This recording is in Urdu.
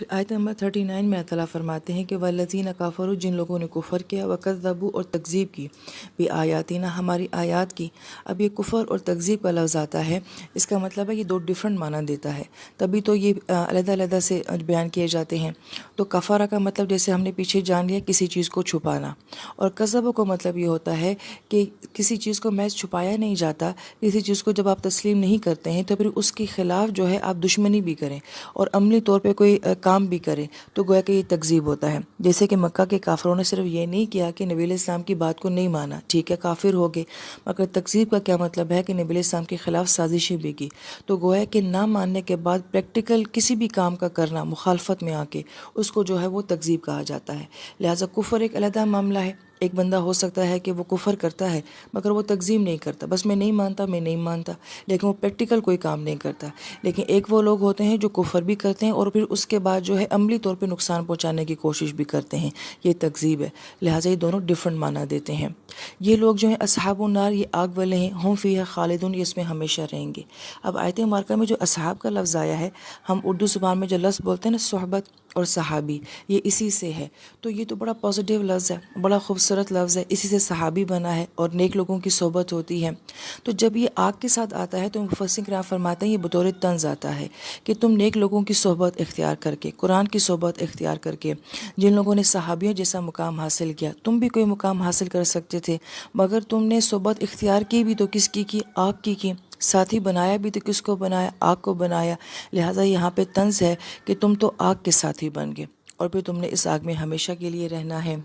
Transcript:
پھر آیت نمبر 39 میں اللہ تعالیٰ فرماتے ہیں کہ والذین کفروا، جن لوگوں نے کفر کیا، وکذبوا اور تکذیب کی، بآیاتنا ہماری آیات کی۔ اب یہ کفر اور تکذیب کا لفظ آتا ہے، اس کا مطلب ہے یہ دو ڈیفرنٹ معنی دیتا ہے، تبھی تو یہ علیحدہ علیحدہ سے بیان کیے جاتے ہیں۔ تو کفارہ کا مطلب جیسے ہم نے پیچھے جان لیا کسی چیز کو چھپانا، اور کذب کا مطلب یہ ہوتا ہے کہ کسی چیز کو محض چھپایا نہیں جاتا، کسی چیز کو جب آپ تسلیم نہیں کرتے ہیں تو پھر اس کے خلاف جو ہے آپ دشمنی بھی کریں اور عملی طور پہ کوئی کام بھی کریں تو گویا کہ یہ تکذیب ہوتا ہے۔ جیسے کہ مکہ کے کافروں نے صرف یہ نہیں کیا کہ نبی علیہ السلام کی بات کو نہیں مانا، ٹھیک ہے کافر ہو گئے، مگر تکذیب کا کیا مطلب ہے کہ نبی علیہ السلام کے خلاف سازشیں بھی کی۔ تو گویا کہ نہ ماننے کے بعد پریکٹیکل کسی بھی کام کا کرنا مخالفت میں آ کے، اس کو جو ہے وہ تکذیب کہا جاتا ہے۔ لہٰذا کفر ایک علیحدہ معاملہ ہے۔ ایک بندہ ہو سکتا ہے کہ وہ کفر کرتا ہے مگر وہ تکذیب نہیں کرتا، بس میں نہیں مانتا، لیکن وہ پریکٹیکل کوئی کام نہیں کرتا۔ لیکن ایک وہ لوگ ہوتے ہیں جو کفر بھی کرتے ہیں اور پھر اس کے بعد جو ہے عملی طور پہ نقصان پہنچانے کی کوشش بھی کرتے ہیں، یہ تکذیب ہے۔ لہٰذا یہ دونوں ڈفرینٹ معنی دیتے ہیں۔ یہ لوگ جو ہیں اصحاب النار، یہ آگ والے ہیں، ہم فیہا خالدون، یہ اس میں ہمیشہ رہیں گے۔ اب آیت مبارکہ میں جو اصحاب کا لفظ آیا ہے، ہم اردو زبان میں جو لفظ بولتے ہیں نا صحبت اور صحابی، یہ اسی سے ہے۔ تو یہ تو بڑا پازیٹیو لفظ ہے، بڑا خوبصورت لفظ ہے، اسی سے صحابی بنا ہے اور نیک لوگوں کی صحبت ہوتی ہے۔ تو جب یہ آگ کے ساتھ آتا ہے تو مفسرین کرام فرماتے ہیں یہ بطور طنز آتا ہے کہ تم نیک لوگوں کی صحبت اختیار کر کے، قرآن کی صحبت اختیار کر کے، جن لوگوں نے صحابیوں جیسا مقام حاصل کیا، تم بھی کوئی مقام حاصل کر سکتے تھے، مگر تم نے صحبت اختیار کی بھی تو کس کی آگ کی ساتھی بنایا بھی تو کس کو بنایا، آگ کو بنایا۔ لہٰذا یہاں پہ طنز ہے کہ تم تو آگ کے ساتھی بن گئے اور پھر تم نے اس آگ میں ہمیشہ کے لیے رہنا ہے۔